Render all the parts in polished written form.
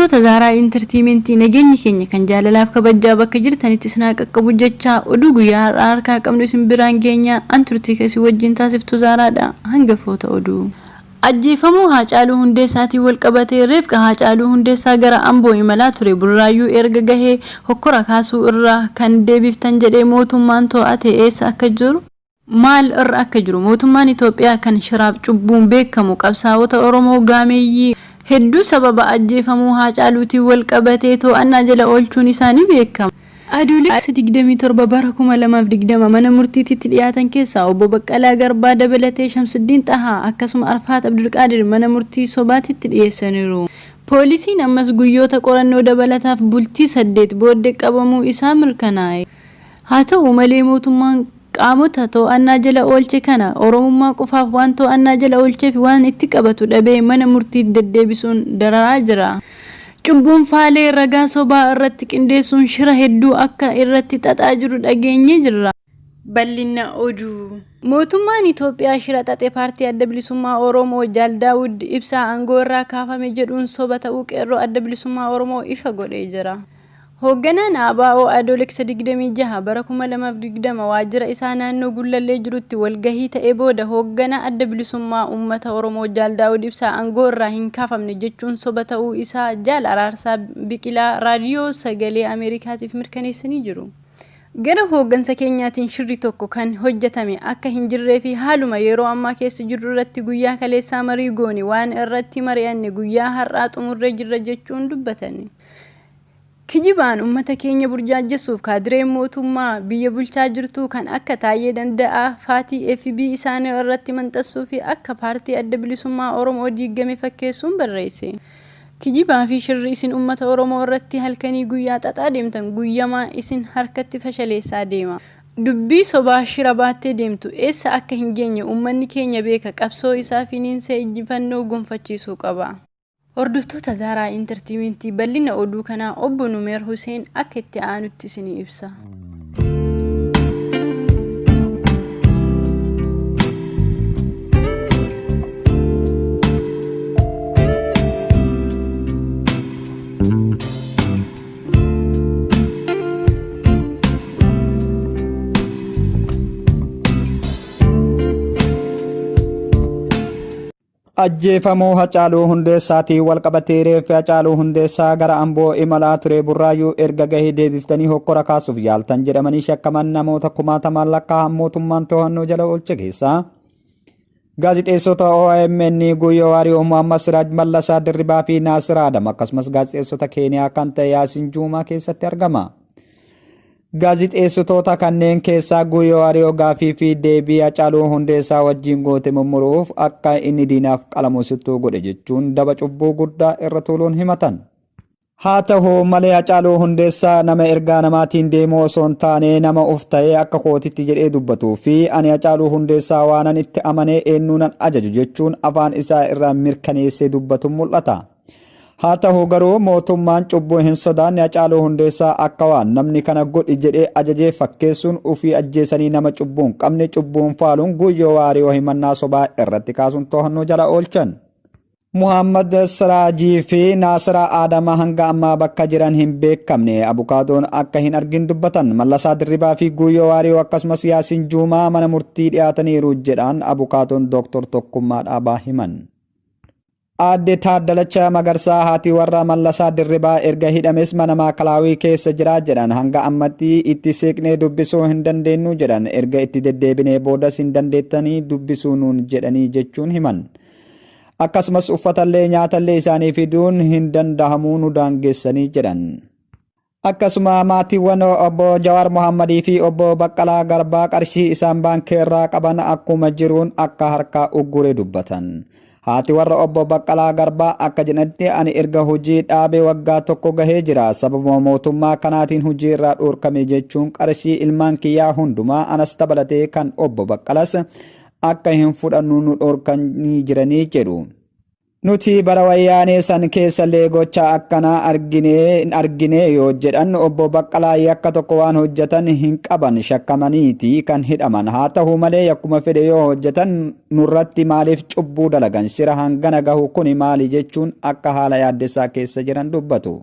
Hordoftoota Zaaraa Intartiimentii nageenyi keenya kan jaalalaaf kabajaa bakka jirtanitti isin haa qaqqabu jechaa oduu guyyaa har'aa harkaa qabnu isin biraan geenya an turtii keessi wajjin taasiftu Zaaraadha. Hangafoota oduu. Ajjeefamuu Haacaaluu Hundeessaatiin wal qabatee reefqa Haacaaluu Hundeessaa gara Amboo imalaa ture burraayyuu erga gahee hokkora kaasuu irraa kan deebiftan jedhee mootummaan to'ate eessa akka jiru maal irra akka jiru mootummaan Itoophiyaa kan shiraaf cubbuun beekamu qabsaa'ota Oromoo gaameeyyii hedduu sababa ajjeefamuu Haacaaluutiin wal qabatee to'annaa jala oolchuun isaanii beekama. Adoolessa 27 bara 2020 mana murtiitti dhiyaatan keessaa obbo Baqqalaa Garbaa dabalatee Shamsuddin Xahaa akkasuma Arfaat Abdulqaadir mana murtii sobaatitti dhiyeessaniiru. Poolisiin ammas guyyoota qorannoo dabalataaf bultii 8 booddee qabamuu isaa mirkanaa'e. Haa ta'u malee mootummaan qaamota to'annaa jala oolche kana Oromummaa qofaaf waan to'annaa jala oolcheef waan itti qabatu dhabee mana murtii deddeebisuun dararaa jira. Cubbuun faalee ragaa sobaa irratti qindeessuun shira hedduu akka irratti xaxaa jiru dhageenye jirra. Bal'ina oduu. Mootummaan Itoophiyaa shira xaxee paartii Adda Bilisummaa Oromoo Jaal Daawud Ibsaa aangoo irraa kaafame jedhuun soba ta'uu qeerroo Adda Bilisummaa Oromoo ifa godhee jira. Hoogganaan ABO Adoolessa 26 bara 2020 waajjira isaa naannoo Gullallee jirutti walgahii ta'ee booda hoogganaa Adda Bilisummaa Uummata Oromoo Jaal Daawud Ibsaa aangoo irraa hin kaafamne jechuun soba ta'uu isaa Jaal Araarsaa Biqilaa raadiyoo sagalee Ameerikaatiif mirkaneessanii jiru. Gara hooggansa keenyaatiin shirri tokko kan hojjetame akka hin jirree fi haaluma yeroo ammaa keessa jirru irratti guyyaa kaleessaa marii goone waan irratti mari'anne guyyaa har'aa xumurree jirra jechuun dubbatan. Kijibaan uummata keenya burjaajessuuf kaadireen mootummaa biyya bulchaa jirtu kan akka Taayyee Danda'aa faatii FB isaanii irratti manxassuu fi akka paartii Adda Bilisummaa Oromoo diigame fakkeessuun barreesse. Kijibaa fi shirri isin uummata Oromoo irratti halkanii guyyaa xaxaa deemtan guyyamaa isin harkatti fashaleessaa deema. Dubbii sobaa shira baattee deemtu eessa akka hin geenye uummanni keenya beeka qabsoo isaa finiinsee injifannoo gonfachiisuu qaba. Hordoftoota Zaaraa Intartiimentii bal'ina oduu kanaa obbo Numeer Huseen akka itti aanutti isinii ibsa. Ajjeefamuu Haacaaluu Hundeessaatiin wal qabatee reeffi Haacaaluu Hundeessaa gara Amboo imalaa ture burraayyuu erga gahee deebiftanii hokkora kaasuuf yaaltan jedhamanii shakkaman namoota kumaatamaan lakkaa'aman mootummaan to'annoo jala oolche keessaa gaazixeessota OMN Guyyoo Waariyoo Muhammad Siraaj Mallasaa Dirribaa fi Naasir Adam akkasumas gaazixeessota Keeniyaa kan ta'e Yaasin Juumaa keessatti argama. Gaazixeessitoota kanneen keessaa Guyyoo Waariyoo gaafii fi deebii Haacaaluu Hundeessaa wajjin goote mummuruuf akka inni diinaaf qalamuusittuu godhe jechuun daba cubbuu guddaa irra tuuluun himatan. Haa ta'u malee Haacaaluu Hundeessaa nama ergaa namaatiin deemuu osoo hin taane nama uf ta'ee akka kootitti jedhee dubbatuu fi ani Haacaaluu Hundeessaa waanan itti amanee eenyuunan ajaju jechuun afaan isaa irraa mirkaneessee dubbatu mul'ata. Haa ta'u garuu mootummaan cubbuu hin sodaanne Haacaaluu Hundeessaa akka waan namni kana godhi jedhee ajajee fakkeessuun ufii ajjeesanii nama cubbuun qabne cubbuun faaluun Guyyoo Waariyoo himannaa sobaa irratti kaasuun to'annoo jala oolchan. Muhammad Siraajii fi Naasir Adam hanga ammaa bakka jiran hin beekamne abukaadoon akka hin argin dubbatan. Mallasaa Dirribaa fi Guyyoo Waariyoo akkasumas Yaasin Juumaa mana murtii dhiyaataniiru jedhan abukaadoon Dooktor Tokkummaa Dhaabaa himan. Aadde Taaddalachaa Magarsaa haati warra Mallasaa Dirribaa erga hidhames mana maakalaawii keessa jira jedhan hanga ammatti itti seeqnee dubbisuu hin dandeenyu jedhan erga itti deddeebinee boodas hin dandeettanii dubbisuu nuun jedhanii jechuun himan. Akkasumas uffatallee nyaatallee isaanii fiduun hin danda'amuu nu daangeessanii jedhan. Akkasuma maatiiwwan obbo Jawaar Mohammadii fi obbo Baqqalaa Garbaa qarshii isaan baankii irraa qaban akkuma jiruun akka harkaa uggure dubbatan. Haati warra obbo Baqqalaa Garbaa akka jedhanitti ani erga hojii dhaabee waggaa tokko gahee jira sababa mootummaa kanaatiin hojii irraa dhorkame jechuun qarshii ilmaan kiyyaa hundumaa anas dabalatee kan obbo Baqqalaas akka hin fudhannu nu dhorkanii jiranii jedhu. Nuti bara wayyaanee san keessallee gocha akkanaa argine yoo jedhan obbo Baqqalaa yakka tokko waan hojjetan hin qaban shakkamaniiti kan hidhaman. Haa ta'u malee akkuma fedhe yoo hojjetan nurratti maaliif cubbuu dalagan? Shira hangana gahu kuni maali jechuun akka haala yaaddessaa keessa jiran dubbatu.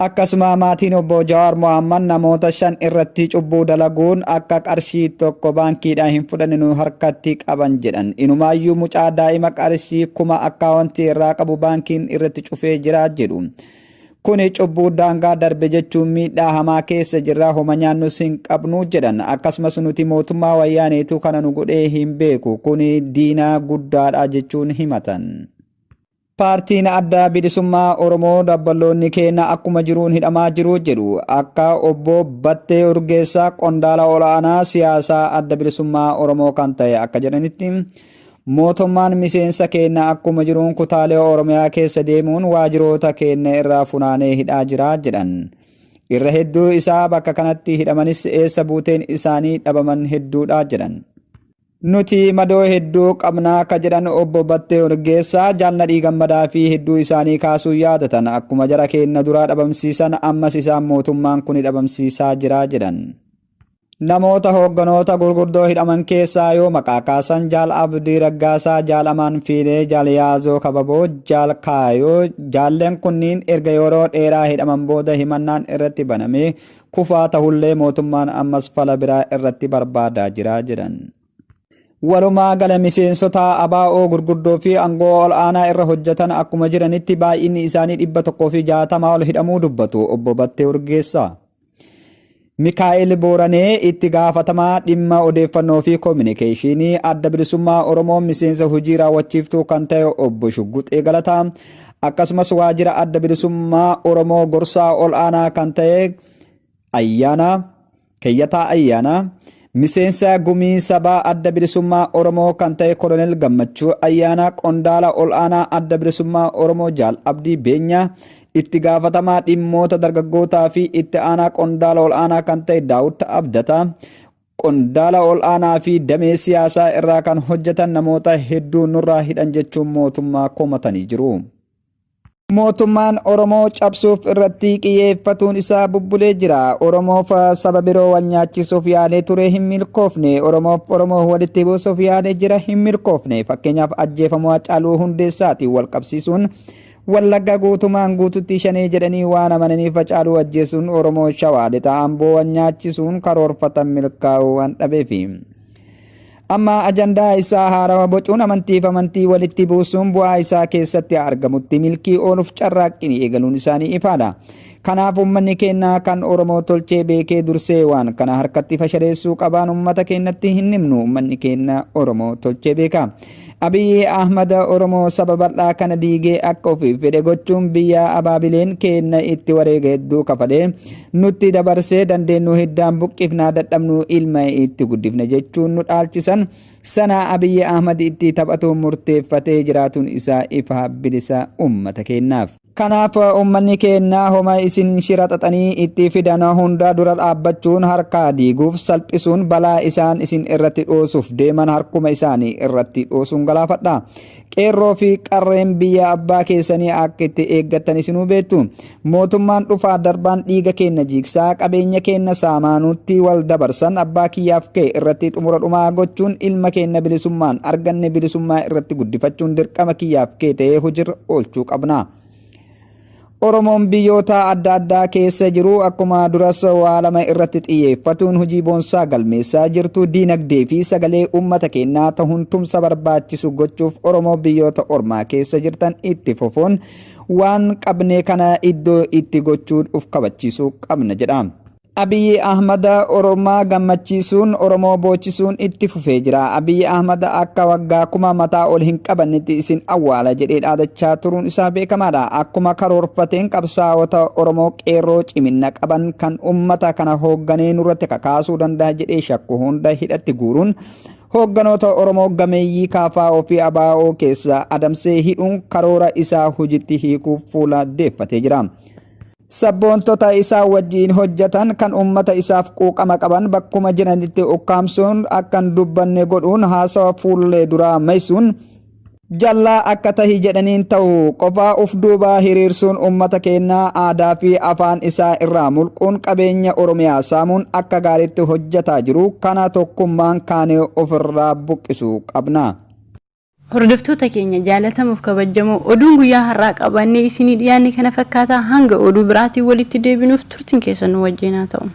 Akkasuma maatiin obbo Jawaar Mohaammed namoota 5 irratti cubbuu dalaguun akka qarshii tokko baankiidhaan hin fudhanne nu harkatti qaban jedhan. Inumaayyuu mucaa daa'ima qarshii 1000 akkaawuntii irraa qabu baankiin irratti cufee jira jedhu. Kuni cubbuu daangaa darbe jechuun miidhaa hamaa keessa jirra, homa nyaannus hin qabnu jedhan. Akkasumas nuti mootummaa wayyaaneetu kana nu godhee hin beeku, kuni diina guddaadha jechuun himatan. Paartiin adda bilisummaa Oromoo dabballoonni keenya akkuma jiruun hidhamaa jiru jedhu. Akka obbo Battee Urgeessaa qondaala olaanaa siyaasaa adda bilisummaa Oromoo kan ta'e akka jedhanitti mootummaan miseensa keenya akkuma jiruun kutaalee Oromiyaa keessa deemuun waajiroota keenya irraa funaanee hidhaa jira jedhan. Irra hedduu isaa bakka kanatti hidhamanis eessa buuteen isaanii dhabaman hedduudha jedhan. Nuti madoo hedduu qabnaa akka jedhan obbo Battee Urgeessaa Jaalladhii Gammadaa fi hedduu isaanii kaasuu yaadatan. Akkuma jara keenya duraa dhabamsiisan ammas isaan mootummaan kun dhabamsiisaa jira jedhan. Namoota hoogganoota gurguddoo hidhaman keessaa yoo maqaa kaasan Jaal Abdii Raggaasaa, Jaal Amaan Fiilee, Jaal Yaazoo Kababoo, Jaal Kaayoo, jaalleen kunniin erga yeroo dheeraa hidhaman booda himannaan irratti banamee kufaa ta'ullee mootummaan ammas fala biraa irratti barbaadaa jira jedhan. Walumaa gala miseensota ABO gurguddoo fi aangoo ol aanaa irra hojjetan akkuma jiranitti baay'inni isaanii 160 ol hidhamuu dubbatu obbo Battee Urgeessaa. Mikaa'el Booranee itti gaafatamaa dhimma odeeffannoo fi koominikeeshinii adda bilisummaa Oromoo miseensa hojii raawwachiiftuu kan ta'e obbo Shugguxee Galataa akkasumas waajjira adda bilisummaa Oromoo gorsaa ol aanaa kan ta'e Keeyyataa Ayyaanaa miseensa gumii sabaa adda bilisummaa Oromoo kan ta'e Kolonel Gammachuu Ayyaanaa qondaala ol aanaa adda bilisummaa Oromoo Jaal Abdii Beenyaa itti gaafatamaa dhimmoota dargaggootaa fi itti aanaa qondaala ol aanaa kan ta'e Daawud Abdataa qondaala ol aanaa fi damee siyaasaa irraa kan hojjetan namoota hedduu nurraa hidhan jechuun mootummaa komatanii jiru. Mootummaan Oromoo cabsuuf irratti xiyyeeffatuun isaa bubbulee jira. Oromoof saba biroo wal nyaachisuuf yaalee ture hin milkoofne. Oromoof Oromoo walitti buusuuf yaalee jira hin milkoofne. Fakkeenyaaf ajjeefamuu Haacaaluu Hundeessaatiin wal qabsiisuun Wallagga guutumaan guututti shanee jedhanii waan amananiif Haacaaluu ajjeesuun Oromoo Shawaa Lixaa Amboo wal nyaachisuun karoorfatan milkaa'uu waan dhabeefi. Amma ajandaa isaa haarawa bocuun amantii walitti buusuun bu'aa isaa keessatti argamutti milkii ooluuf carraaqqii eegaluun isaanii ifaadha. Kanaaf uummanni keenya kan Oromoo tolchee beekee dursee waan kana harkatti fashaleessuu qabaan uummata keenyatti hin himnu. Uummanni keenya Oromoo tolchee beeka. Abiy Ahmad Oromoo saba bal'aa kana diigee akka ofii fedhe gochuun biyya abaabileen keenya itti wareega hedduu kafalee nutti dabarsee dandeenyu hiddaan buqqifnaa dadhabnu ilma itti guddifne jechuun nu dhaalchisan sana Abiy Ahmad itti taphatu murteeffatee jiraatuun isaa ifa bilisa uummata keenyaaf. Kanaaf uummanni keenya homa isin shira xaxanii itti fidan hunda dura dhaabbachuun harkaa diiguuf salphisuun balaa isaan isin irratti dhoosuuf deeman harkuma isaanii irratti dhoosuun galaafadha. Qeerroo fi qarreen biyya abbaa keessanii akka itti eeggattan isinuu beektu. Mootummaan dhufaa darbaan dhiiga keenya jigsaa qabeenya keenya saamaanutti wal dabarsan abbaa kiyyaaf ka'e irratti xumura dhumaa gochuun ilma keenya bilisummaan arganne bilisummaa irratti guddifachuun dirqama kiyyaaf ka'e ta'ee hojiirra oolchuu qabna. Oromoon biyyoota adda addaa keessa jiru akkuma duras waa lama irratti xiyyeeffatuun hojii boonsaa galmeessaa jirtu diinagdee fi sagalee uummata keenyaa ta'uun tumsa barbaachisu gochuuf Oromoo biyyoota ormaa keessa jirtan itti fufuun waan qabne kana iddoo itti gochuun uf kabachiisuu qabna jedha. Abiy Ahmad Oromaa gammachiisuun Oromoo bochisuun itti fufee jira. Abiy Ahmad akka waggaa kuma mataa ol hin qabannetti isin awwaala jedhee dhaadachaa turuun isaa beekamaadha. Akkuma karoorfateen qabsaa'ota Oromoo qeerroo cimina qaban kan uummata kana hoogganee nurratti kakaasuu danda'a jedhee shakku hunda hidhatti guuruun hoogganoota Oromoo gameeyyii KFO fi ABO keessa adamsee hidhuun karoora isaa hojiitti hiikuuf fuula deeffatee jira. Sabboontota isaa wajjin hojjetan kan uummata isaaf quuqama qaban bakkuma jiranitti ukkaamsuun akkan dubbanne godhuun haasawa fuullee duraa maysuun jallaa akka tahi jedhaniin ta'u qofaa uf duubaa hiriirsuun uummata keenyaa aadaa fi afaan isaa irraa mulquun qabeenya Oromiyaa saamuun akka gaariitti hojjetaa jiru kana tokkummaan kaanee ofirraa buqqisuu qabna. Hordoftoota keenya jaalatamuuf kabajamoo oduun guyyaa har'aa qabannee isinii dhiyaanne kana fakkaataa hanga oduu biraatiin walitti deebinuuf turtiin keessan nu wajjin haa ta'u.